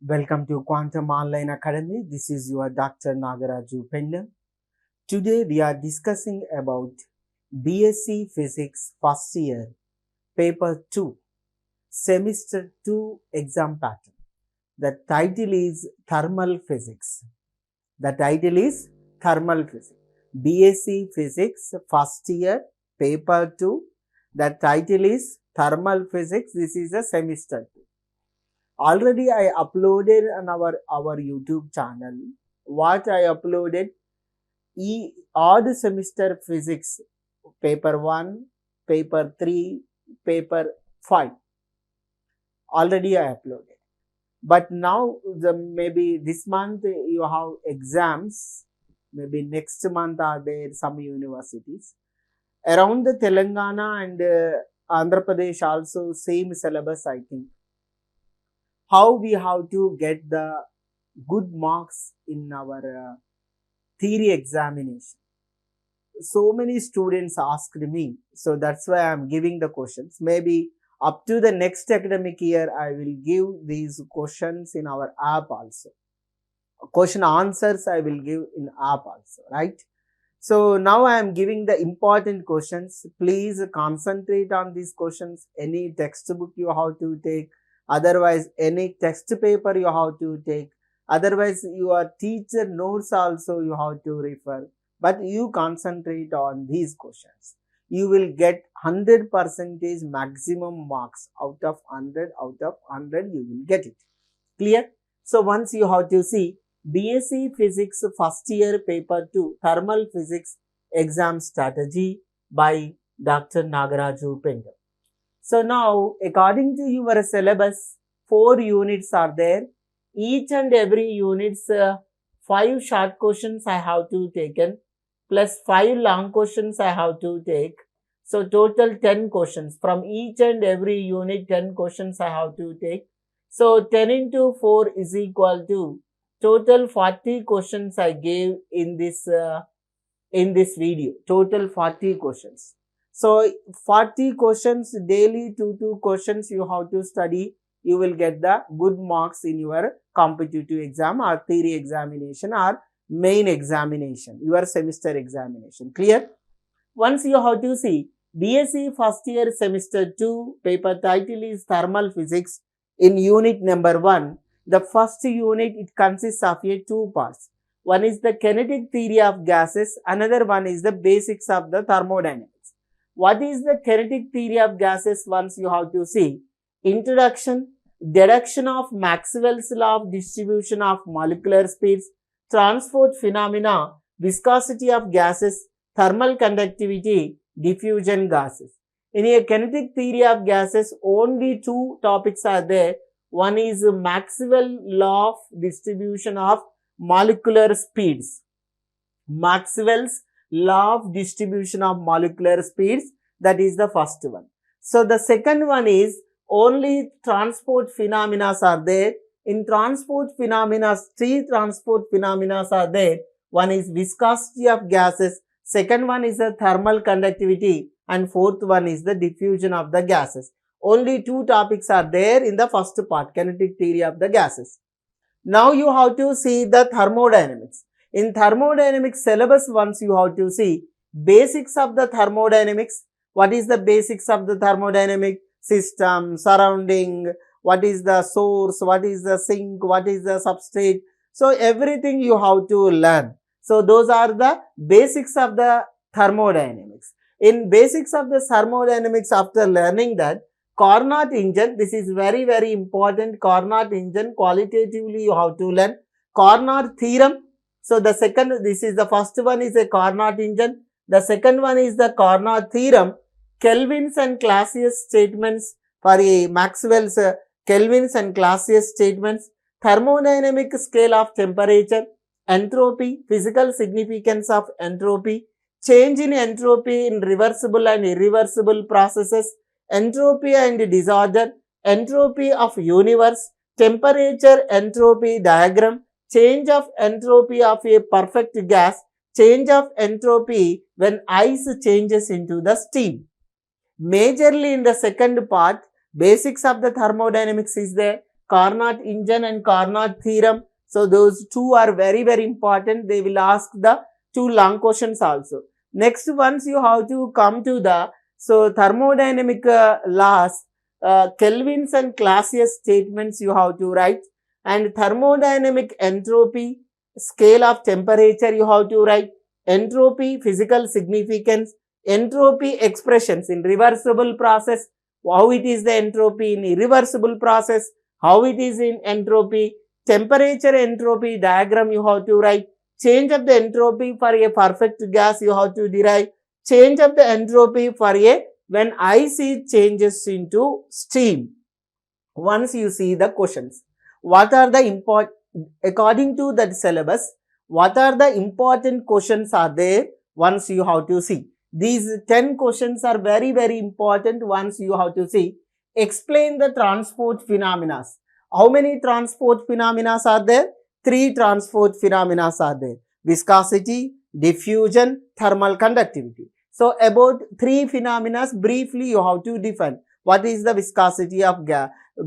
Welcome to Quantum Online Academy. This is your Dr. Nagaraju Pendam. Today we are discussing about BSc Physics first year, paper 2, semester 2 exam pattern. The title is Thermal Physics. The title is Thermal Physics. BSc Physics first year, paper 2. The title is Thermal Physics. This is a semester 2. Already I uploaded on our YouTube channel. What I uploaded, odd semester physics, paper 1, paper 3, paper 5. Already I uploaded. But now, maybe this month you have exams. Maybe next month are there some universities. Around the Telangana and Andhra Pradesh also same syllabus, I think. How we have to get the good marks in our theory examination. So many students asked me, so that's why I am giving the questions. Maybe up to the next academic year, I will give these questions in our app also. Question answers I will give in app also, right? So now I am giving the important questions. Please concentrate on these questions. Any textbook you have to take. Otherwise, any text paper you have to take. Otherwise, your teacher notes also you have to refer. But you concentrate on these questions. You will get 100% maximum marks out of 100. Out of 100, you will get it. Clear? So, once you have to see BSc Physics first year paper 2 Thermal Physics exam strategy by Dr. Nagaraju Pendam. So now, according to your syllabus, 4 units are there. Each and every units, 5 short questions I have to taken, plus 5 long questions I have to take. So total 10 questions. From each and every unit, 10 questions I have to take. So 10 into 4 is equal to total 40 questions I gave in this video. Total 40 questions. So 40 questions daily, 2 questions you have to study. You will get the good marks in your competitive exam or theory examination or main examination, your semester examination. Clear? Once you have to see BSc first year semester 2 paper title is Thermal Physics in unit number 1. The first unit, it consists of 2 parts. One is the kinetic theory of gases. Another one is the basics of the thermodynamics. What is the kinetic theory of gases? Once you have to see introduction, deduction of Maxwell's law of distribution of molecular speeds, transport phenomena, viscosity of gases, thermal conductivity, diffusion gases. In a kinetic theory of gases, only 2 topics are there. One is Maxwell's law of distribution of molecular speeds. Maxwell's law of distribution of molecular speeds, that is the first one. So the second one is only transport phenomena are there. In transport phenomena, 3 transport phenomena are there. One is viscosity of gases, second one is the thermal conductivity, and fourth one is the diffusion of the gases. Only 2 topics are there in the first part, kinetic theory of the gases. Now you have to see the thermodynamics. In thermodynamics syllabus, once you have to see basics of the thermodynamics. What is the basics of the thermodynamic system, surrounding, what is the source, what is the sink, what is the substrate. So everything you have to learn. So those are the basics of the thermodynamics. In basics of the thermodynamics, after learning that, Carnot engine, this is very, very important. Carnot engine, qualitatively you have to learn. Carnot theorem. So the second, this is the first one is a Carnot engine. The second one is the Carnot theorem. Kelvin's and Clausius statements for a Maxwell's Kelvin's and Clausius statements. Thermodynamic scale of temperature. Entropy, physical significance of entropy. Change in entropy in reversible and irreversible processes. Entropy and disorder, entropy of universe, temperature entropy diagram, change of entropy of a perfect gas, change of entropy when ice changes into the steam. Majorly in the second part, basics of the thermodynamics is there, Carnot engine and Carnot theorem. So those two are very, very important. They will ask the two long questions also. Next, once you have to come to the thermodynamic laws, Kelvin's and Clausius statements you have to write, and thermodynamic entropy, scale of temperature you have to write, entropy, physical significance, entropy expressions in reversible process, how it is the entropy in irreversible process, how it is in entropy, temperature entropy diagram you have to write, change of the entropy for a perfect gas you have to derive, change of the entropy for a when ice changes into steam. Once you see the questions, what are the important, according to that syllabus, what are the important questions are there, once you have to see. These 10 questions are very, very important once you have to see. Explain the transport phenomena. How many transport phenomena are there? 3 transport phenomena are there. Viscosity, diffusion, thermal conductivity. So about 3 phenomena briefly you have to define. What is the viscosity of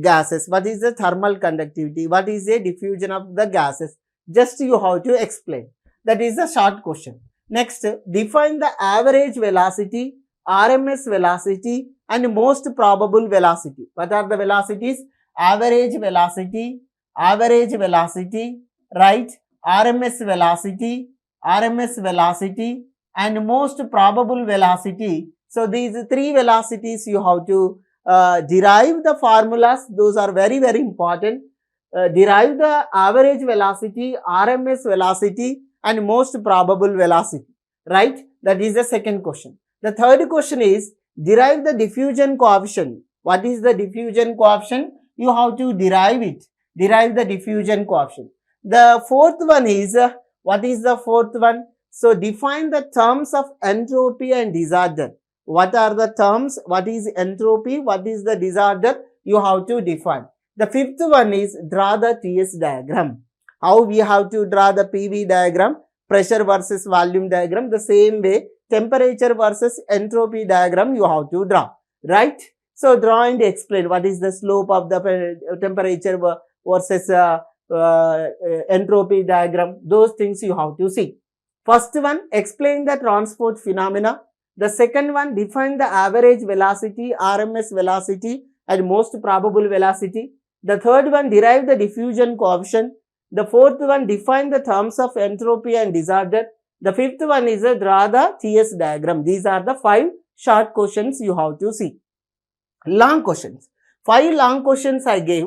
gases? What is the thermal conductivity? What is the diffusion of the gases? Just you have to explain. That is a short question. Next, define the average velocity, RMS velocity and most probable velocity. What are the velocities? Average velocity, right? RMS velocity and most probable velocity. So these 3 velocities you have to derive the formulas. Those are very, very important. Derive the average velocity, RMS velocity and most probable velocity, right? That is the second question. The third question is derive the diffusion coefficient. What is the diffusion coefficient? You have to derive it. Derive the diffusion coefficient. The fourth one is, what is the fourth one? So define the terms of entropy and disorder. What are the terms? What is entropy? What is the disorder? You have to define. The fifth one is draw the TS diagram. How we have to draw the PV diagram? Pressure versus volume diagram. The same way, temperature versus entropy diagram you have to draw, right? So draw and explain what is the slope of the temperature versus entropy diagram. Those things you have to see. First one, explain the transport phenomena. The second one, define the average velocity, RMS velocity and most probable velocity. The third one, derive the diffusion coefficient. The fourth one, define the terms of entropy and disorder. The fifth one is draw the TS diagram. These are the 5 short questions you have to see. Long questions. 5 long questions I gave.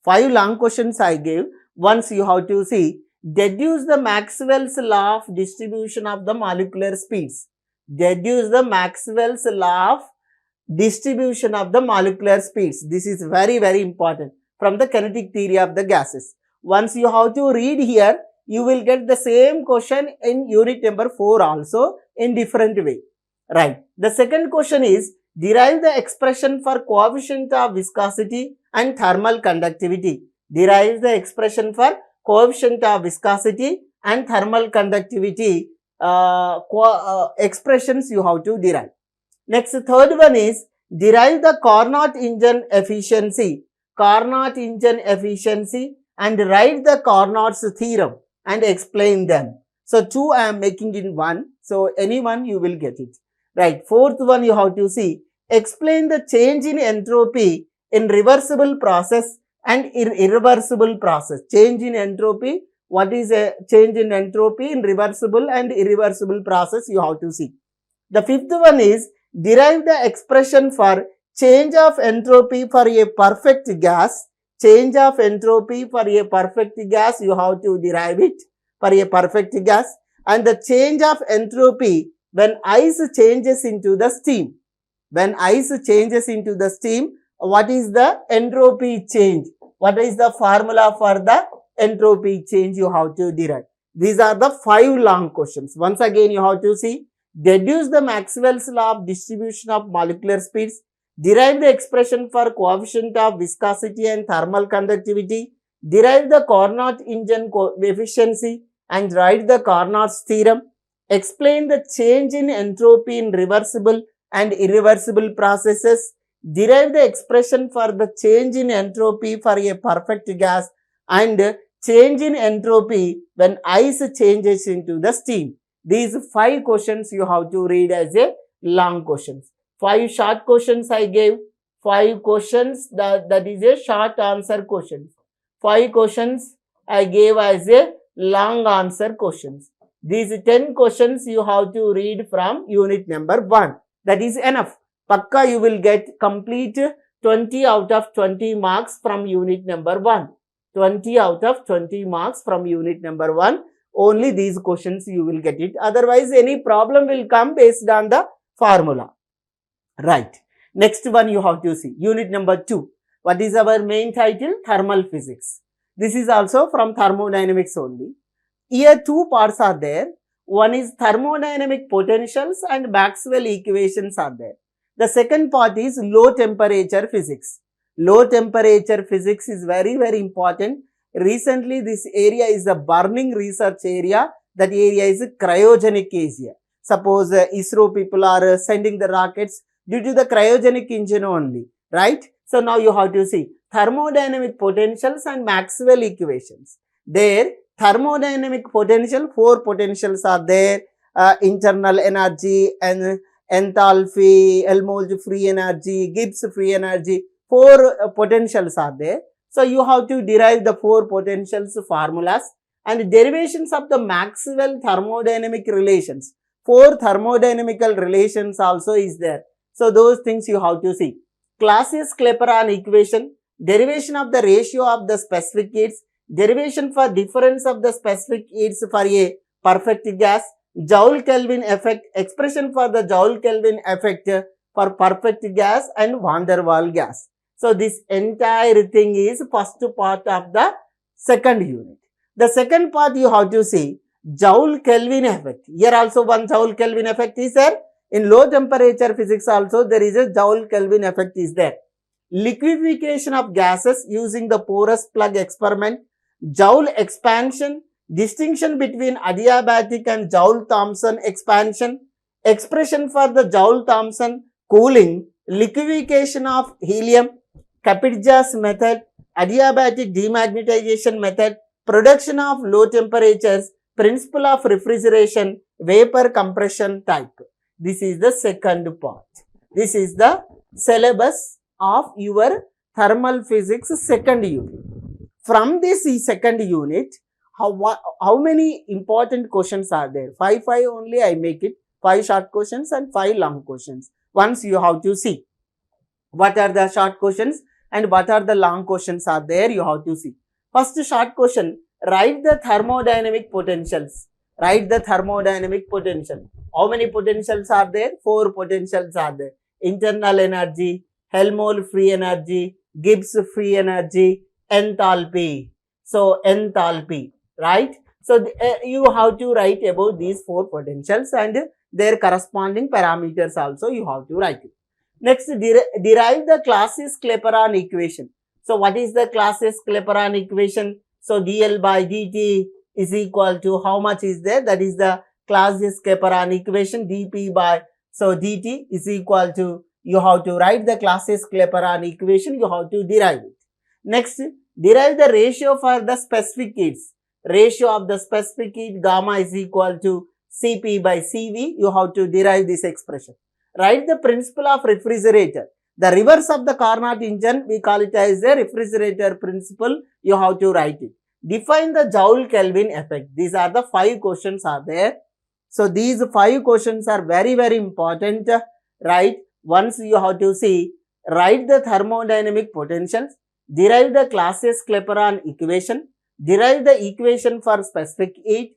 5 long questions I gave. Once you have to see, deduce the Maxwell's law of distribution of the molecular speeds. Deduce the Maxwell's law of distribution of the molecular speeds. This is very, very important from the kinetic theory of the gases. Once you have to read here, you will get the same question in unit number 4 also in different way, right? The second question is, derive the expression for coefficient of viscosity and thermal conductivity. Derive the expression for coefficient of viscosity and thermal conductivity expressions you have to derive. Next, third one is, derive the Carnot engine efficiency. Carnot engine efficiency and write the Carnot's theorem and explain them. So 2 I am making in 1. So any one you will get it. Right. Fourth one you have to see, explain the change in entropy in reversible process and irreversible process. Change in entropy. What is a change in entropy in reversible and irreversible process you have to see. The fifth one is, derive the expression for change of entropy for a perfect gas. Change of entropy for a perfect gas, you have to derive it for a perfect gas. And the change of entropy when ice changes into the steam. When ice changes into the steam, what is the entropy change? What is the formula for the entropy change you have to derive? These are the 5 long questions. Once again you have to see, deduce the Maxwell's law of distribution of molecular speeds. Derive the expression for coefficient of viscosity and thermal conductivity. Derive the Carnot engine efficiency and write the Carnot's theorem. Explain the change in entropy in reversible and irreversible processes. Derive the expression for the change in entropy for a perfect gas and change in entropy when ice changes into the steam. These 5 questions you have to read as a long questions. 5 short questions I gave. 5 questions that is a short answer questions. 5 questions I gave as a long answer questions. These 10 questions you have to read from unit number 1. That is enough. Pakka you will get complete 20 out of 20 marks from unit number 1. 20 out of 20 marks from unit number 1. Only these questions you will get it. Otherwise, any problem will come based on the formula. Right. Next one you have to see. Unit number 2. What is our main title? Thermal physics. This is also from thermodynamics only. Here 2 parts are there. One is thermodynamic potentials and Maxwell equations are there. The second part is low temperature physics. Low temperature physics is very important. Recently this area is a burning research area. That area is a cryogenic area. Suppose ISRO people are sending the rockets due to the cryogenic engine only, right? So now you have to see thermodynamic potentials and Maxwell equations. There thermodynamic potential, 4 potentials are there. Internal energy and enthalpy, Helmholtz free energy, Gibbs free energy, 4 potentials are there. So you have to derive the 4 potentials formulas and derivations of the Maxwell thermodynamic relations. 4 thermodynamical relations also is there. So those things you have to see. Clausius-Clapeyron equation, derivation of the ratio of the specific heats, derivation for difference of the specific heats for a perfect gas, Joule-Kelvin effect, expression for the Joule-Kelvin effect for perfect gas and van der Waals gas. So this entire thing is first part of the second unit. The second part you have to see Joule-Kelvin effect. Here also one Joule-Kelvin effect is there. In low temperature physics also there is a Joule-Kelvin effect is there. Liquefaction of gases using the porous plug experiment, Joule expansion, distinction between adiabatic and Joule-Thomson expansion, expression for the Joule-Thomson cooling, liquefaction of helium, Kapitza's method, adiabatic demagnetization method, production of low temperatures, principle of refrigeration, vapor compression type. This is the second part. This is the syllabus of your thermal physics second unit. From this second unit, how many important questions are there? 5 only I make it. 5 short questions and 5 long questions. Once you have to see what are the short questions and what are the long questions are there, you have to see. First short question, write the thermodynamic potentials. Write the thermodynamic potential. How many potentials are there? 4 potentials are there. Internal energy, Helmholtz free energy, Gibbs free energy, enthalpy. So enthalpy, right? So you have to write about these 4 potentials and their corresponding parameters also you have to write it. Next, derive the Clausius-Clapeyron equation. So what is the Clausius-Clapeyron equation? So dl by dt is equal to how much is there? That is the Clausius-Clapeyron equation. dp by, so dt is equal to, you have to write the Clausius-Clapeyron equation, you have to derive it. Next, derive the ratio for the specific heats. Ratio of the specific heat gamma is equal to Cp by Cv. You have to derive this expression. Write the principle of refrigerator. The reverse of the Carnot engine, we call it as the refrigerator principle. You have to write it. Define the Joule-Kelvin effect. These are the 5 questions are there. So these 5 questions are very important, right? Once you have to see, write the thermodynamic potentials, derive the Clausius-Clapeyron equation, derive the equation for specific heat,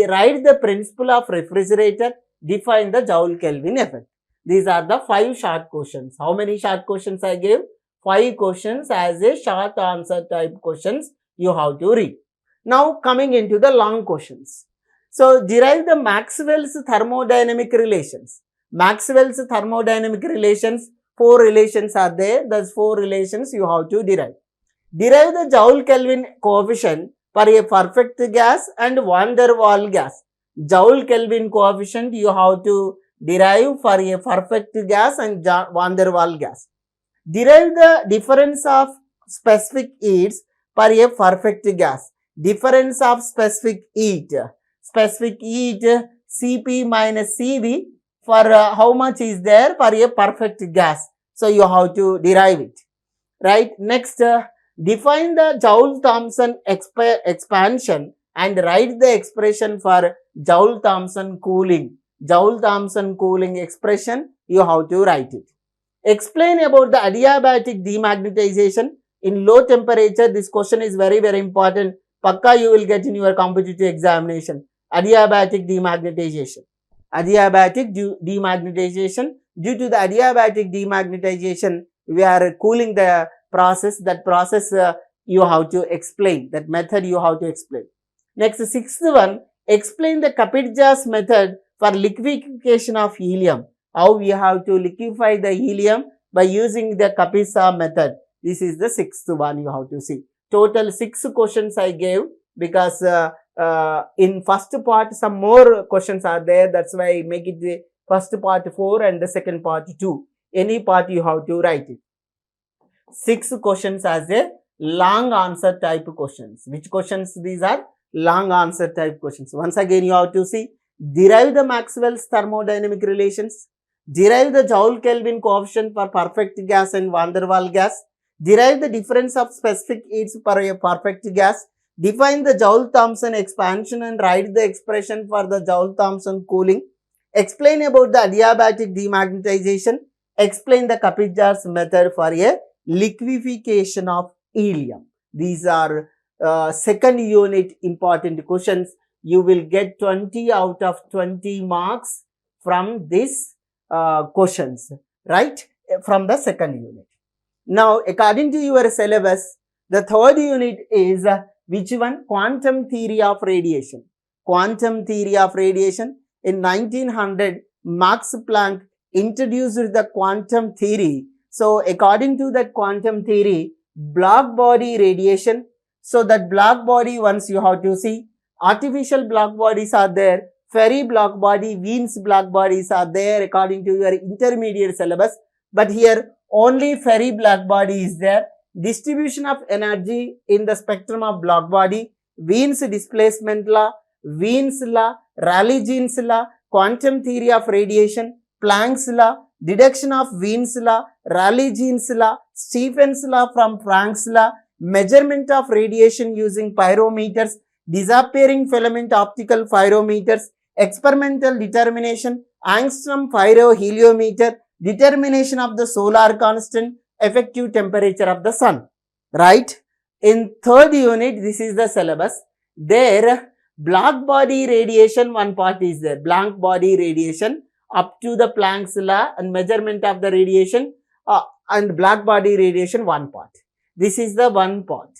write the principle of refrigerator, define the Joule-Kelvin effect. These are the 5 short questions. How many short questions I gave? 5 questions as a short answer type questions you have to read. Now coming into the long questions. So derive the Maxwell's thermodynamic relations. Maxwell's thermodynamic relations, 4 relations are there. Those 4 relations you have to derive. Derive the Joule-Kelvin coefficient for a perfect gas and van der Waals gas. Joule-Kelvin coefficient you have to derive for a perfect gas and van der Waals gas. Derive the difference of specific heats per a perfect gas. Difference of specific heat. Specific heat Cp minus Cv for how much is there for a perfect gas. So you have to derive it. Right. Next, define the Joule-Thomson expansion and write the expression for Joule-Thomson cooling. Joule-Thomson cooling expression, you have to write it. Explain about the adiabatic demagnetization in low temperature. This question is very, very important. Pakka you will get in your competitive examination. Adiabatic demagnetization. Adiabatic demagnetization. Due to the adiabatic demagnetization, we are cooling the process. That process you have to explain. That method you have to explain. Next, sixth one, explain the Kapitja's method for liquefaction of helium. How we have to liquefy the helium by using the Kapitsa method. This is the sixth one you have to see. Total 6 questions I gave because in first part some more questions are there. That's why I make it the first part 4 and the second part 2. Any part you have to write it. 6 questions as a long answer type questions. Which questions these are? Long answer type questions. Once again you have to see. Derive the Maxwell's thermodynamic relations. Derive the Joule-Kelvin coefficient for perfect gas and van der Waals gas. Derive the difference of specific heats for a perfect gas. Define the Joule-Thomson expansion and write the expression for the Joule-Thomson cooling. Explain about the adiabatic demagnetization. Explain the Kapitja's method for a liquefaction of helium. These are second unit important questions. You will get 20 out of 20 marks from this questions, right? From the second unit. Now, according to your syllabus, the third unit is which one? Quantum theory of radiation. Quantum theory of radiation. In 1900, Max Planck introduced the quantum theory. So, according to that quantum theory, black body radiation. So, that black body, once you have to see, artificial black bodies are there. Fairy black body, Wien's black bodies are there according to your intermediate syllabus. But here, only fairy black body is there. Distribution of energy in the spectrum of black body, Wien's displacement law, Wien's law, Rayleigh-Jean's law, quantum theory of radiation, Planck's law, deduction of Wien's law, Rayleigh-Jean's law, Stephen's law from Planck's law, measurement of radiation using pyrometers, disappearing filament optical pyrometers, experimental determination, angstrom pyroheliometer, determination of the solar constant, effective temperature of the sun. Right? In third unit, this is the syllabus. There, black body radiation, one part is there. Black body radiation up to the Planck's law and measurement of the radiation and black body radiation, one part. This is the one part.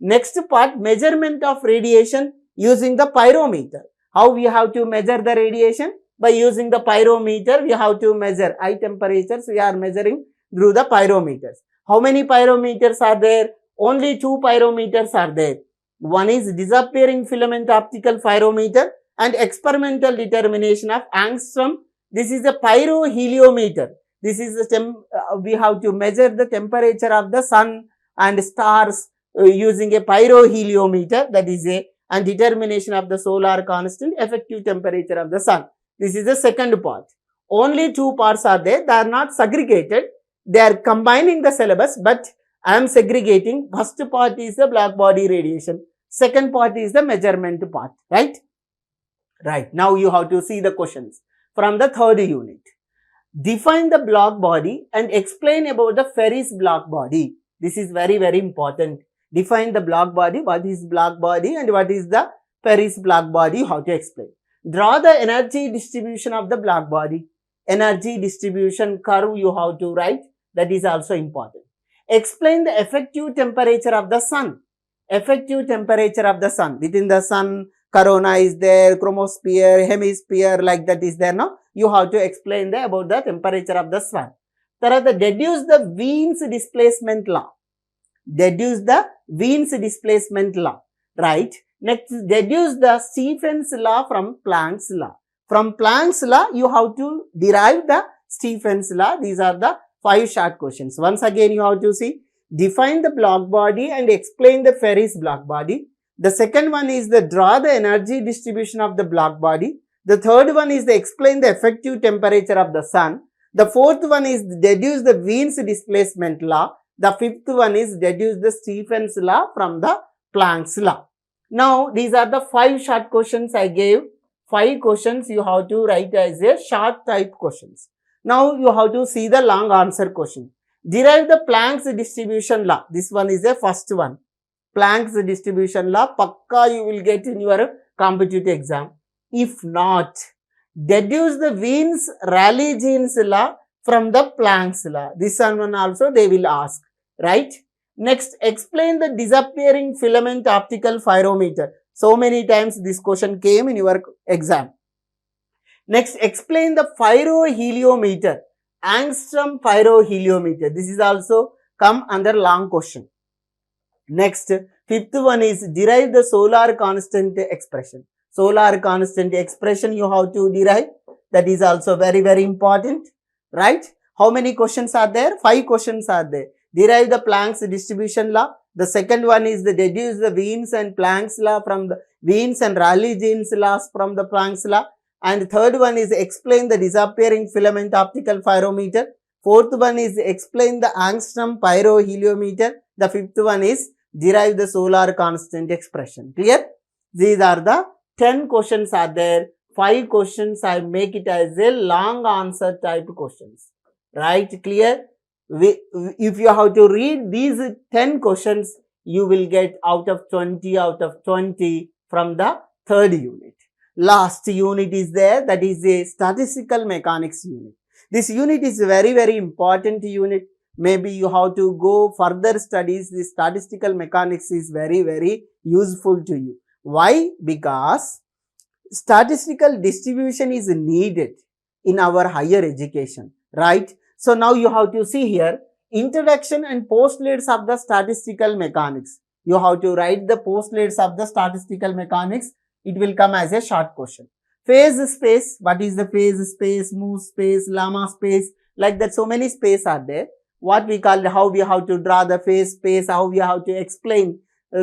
Next part, measurement of radiation using the pyrometer. How we have to measure the radiation? By using the pyrometer, we have to measure high temperatures. We are measuring through the pyrometers. How many pyrometers are there? Only 2 pyrometers are there. One is disappearing filament optical pyrometer and experimental determination of angstrom. This is the pyroheliometer. This is the we have to measure the temperature of the sun and stars using a pyroheliometer, that is a, and determination of the solar constant, effective temperature of the sun. This is the second part. Only 2 parts are there. They are not segregated. They are combining the syllabus, but I am segregating. First part is the black body radiation. Second part is the measurement part. Right? Right. Now you have to see the questions from the third unit. Define the black body and explain about the Ferri's black body. This is very, very important. Define the black body, what is black body and what is the Ferri's black body, how to explain. Draw the energy distribution of the black body. Energy distribution curve you have to write, that is also important. Explain the effective temperature of the sun. Effective temperature of the sun. Within the sun, corona is there, chromosphere, hemisphere, like that is there now. You have to explain about the temperature of the sun. Tarata, deduce the Wien's displacement law. Deduce the Wien's displacement law. Right? Next, deduce the Stephen's law from Planck's law. From Planck's law, you have to derive the Stephen's law. These are the 5 short questions. Once again, you have to see, define the block body and explain the Ferri's block body. The second one is the draw the energy distribution of the block body. The third one is the explain the effective temperature of the sun. The fourth one is deduce the Wien's displacement law. The fifth one is deduce the Stephen's law from the Planck's law. Now, these are the 5 short questions I gave. 5 questions you have to write as a short type questions. Now, you have to see the long answer question. Derive the Planck's distribution law. This one is the first one. Planck's distribution law, pakka you will get in your competitive exam. If not, deduce the Wien's Rayleigh-Jeans law from the Planck's law. This one also they will ask, right? Next, explain the disappearing filament optical pyrometer. So many times this question came in your exam. Next, explain the pyroheliometer, angstrom pyroheliometer. This is also come under long question. Next, fifth one is derive the solar constant expression. Solar constant expression you have to derive. That is also very, very important, right? How many questions are there? 5 questions are there. Derive the Planck's distribution law. The second one is the deduce the Wien's and Planck's law from the Wien's and Rayleigh-Jeans laws from the Planck's law. And third one is explain the disappearing filament optical pyrometer. Fourth one is explain the angstrom pyroheliometer. The fifth one is derive the solar constant expression. Clear? These are the 10 questions are there. 5 questions I make it as a long answer type questions. Right? Clear? If you have to read these 10 questions, you will get out of 20 from the third unit. Last unit is there, that is a statistical mechanics unit. This unit is very, very important unit. Maybe you have to go further studies. This statistical mechanics is very, very useful to you. Why? Because statistical distribution is needed in our higher education, right? So now you have to see here, introduction and postulates of the statistical mechanics. You have to write the postulates of the statistical mechanics. It will come as a short question. Phase space, what is the phase space, move space, llama space, like that so many space are there. What we call, how we have to draw the phase space, how we have to explain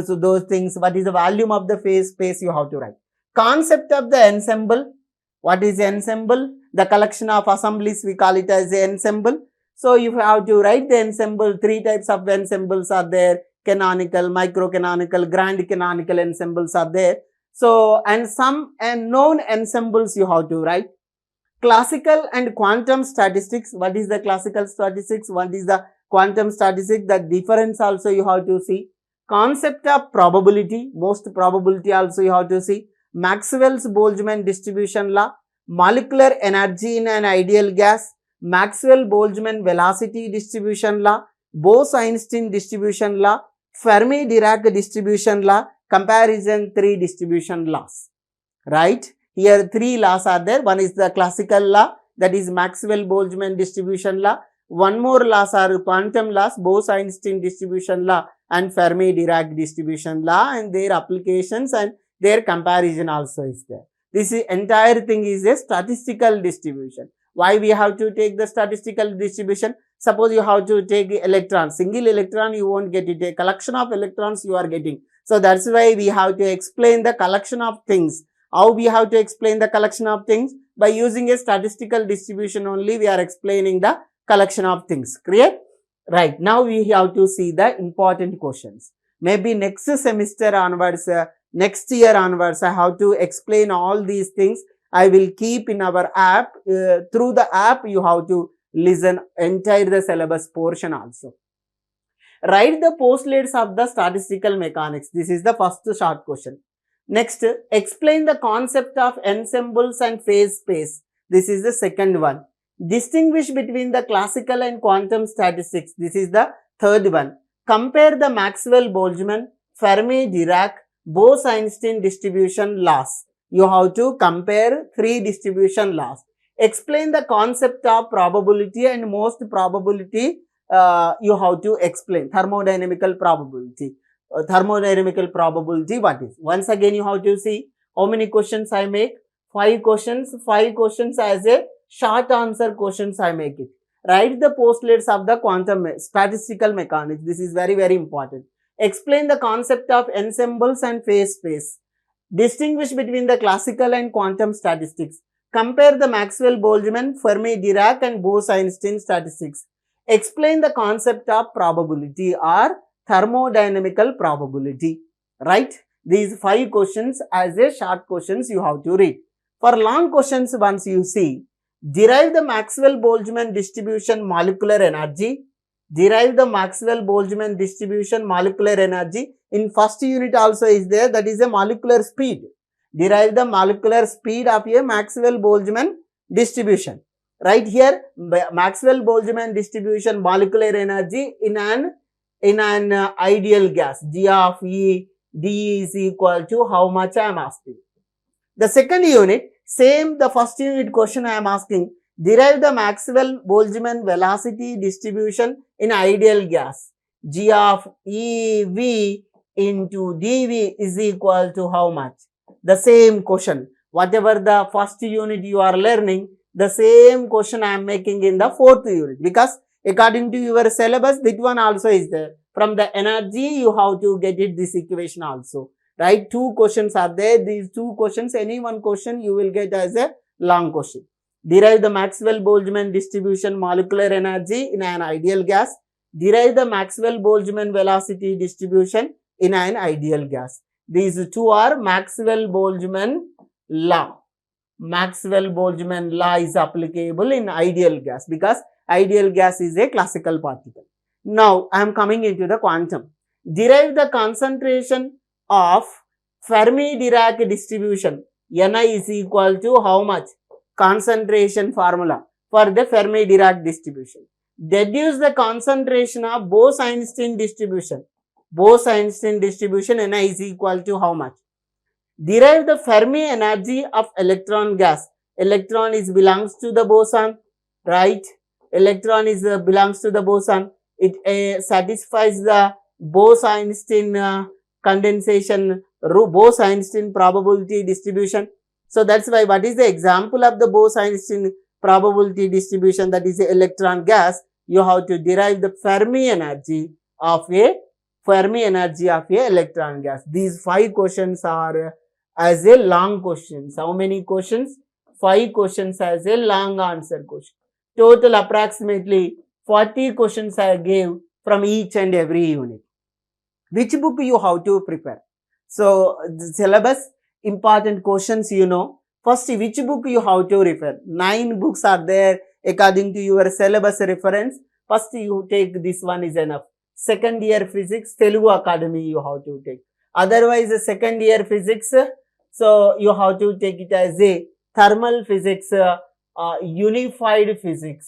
so those things, what is the volume of the phase space you have to write. Concept of the ensemble, what is ensemble? The collection of assemblies, we call it as an ensemble. So you have to write the ensemble. 3 types of ensembles are there. Canonical, microcanonical, grand canonical ensembles are there. So, and some known ensembles you have to write. Classical and quantum statistics. What is the classical statistics? What is the quantum statistics? The difference also you have to see. Concept of probability. Most probability also you have to see. Maxwell's Boltzmann distribution law. Molecular energy in an ideal gas, Maxwell-Boltzmann velocity distribution law, Bose-Einstein distribution law, Fermi-Dirac distribution law, comparison 3 distribution laws. Right? Here 3 laws are there. One is the classical law, that is Maxwell-Boltzmann distribution law. One more laws are quantum laws, Bose-Einstein distribution law and Fermi-Dirac distribution law, and their applications and their comparison also is there. This entire thing is a statistical distribution. Why we have to take the statistical distribution? Suppose you have to take electron, single electron you won't get it, a collection of electrons you are getting. So that's why we have to explain the collection of things. How we have to explain the collection of things? By using a statistical distribution only we are explaining the collection of things. Clear? Right. Now we have to see the important questions. Maybe next semester onwards, next year onwards, I have to explain all these things. I will keep in our app. Through the app, you have to listen entire the syllabus portion also. Write the postulates of the statistical mechanics. This is the first short question. Next, explain the concept of ensembles and phase space. This is the second one. Distinguish between the classical and quantum statistics. This is the third one. Compare the Maxwell-Boltzmann, Fermi-Dirac, Bose-Einstein distribution laws. You have to compare 3 distribution laws. Explain the concept of probability and most probability you have to explain. Thermodynamical probability. Thermodynamical probability what is? Once again you have to see how many questions I make. 5 questions. 5 questions as a short answer questions I make it. Write the postulates of the quantum statistical mechanics. This is very, very important. Explain the concept of ensembles and phase space. Distinguish between the classical and quantum statistics. Compare the Maxwell-Boltzmann, Fermi-Dirac and Bose-Einstein statistics. Explain the concept of probability or thermodynamical probability. Right? These 5 questions as a short questions you have to read. For long questions, once you see, derive the Maxwell-Boltzmann distribution molecular energy. Derive the Maxwell-Boltzmann distribution molecular energy. In first unit also is there, that is a molecular speed. Derive the molecular speed of a Maxwell-Boltzmann distribution. Right here, Maxwell-Boltzmann distribution molecular energy in an ideal gas. G of E, d is equal to how much I am asking. The second unit, same the first unit question I am asking. Derive the Maxwell-Boltzmann velocity distribution in ideal gas. G of EV into dV is equal to how much? The same question. Whatever the first unit you are learning, the same question I am making in the fourth unit, because according to your syllabus, that one also is there. From the energy, you have to get it this equation also. Right? 2 questions are there. These 2 questions, any one question you will get as a long question. Derive the Maxwell-Boltzmann distribution molecular energy in an ideal gas. Derive the Maxwell-Boltzmann velocity distribution in an ideal gas. These 2 are Maxwell-Boltzmann law. Maxwell-Boltzmann law is applicable in ideal gas because ideal gas is a classical particle. Now, I am coming into the quantum. Derive the concentration of Fermi-Dirac distribution. Ni is equal to how much? Concentration formula for the Fermi-Dirac distribution. Deduce the concentration of Bose-Einstein distribution. Bose-Einstein distribution Ni is equal to how much? Derive the Fermi energy of electron gas. Electron is belongs to the boson, right? Electron is belongs to the boson. It satisfies the Bose-Einstein condensation, Bose-Einstein probability distribution. So that's why what is the example of the Bose-Einstein probability distribution, that is the electron gas. You have to derive the Fermi energy of a electron gas. These 5 questions are as a long questions. How many questions? 5 questions as a long answer question. Total approximately 40 questions I gave from each and every unit. Which book you have to prepare? So, the syllabus, important questions you know. First, which book you have to refer? 9 books are there according to your syllabus reference. First, you take this one is enough. Second year physics, Telugu Academy you have to take. Otherwise, second year physics, so you have to take it as a thermal physics, unified physics.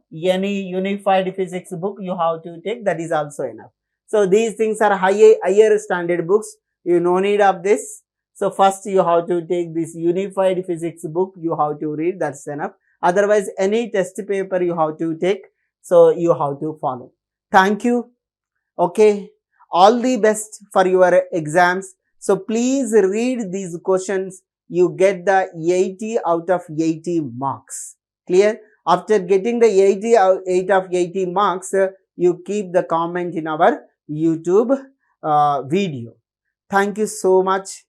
Any unified physics book you have to take, that is also enough. So these things are higher standard books. You no need of this. So first you have to take this unified physics book, you have to read, that's enough. Otherwise, any test paper you have to take, so you have to follow. Thank you. Okay. All the best for your exams. So please read these questions. You get the 80 out of 80 marks. Clear? After getting the 8 of 80 marks, you keep the comment in our YouTube video. Thank you so much.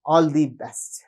All the best.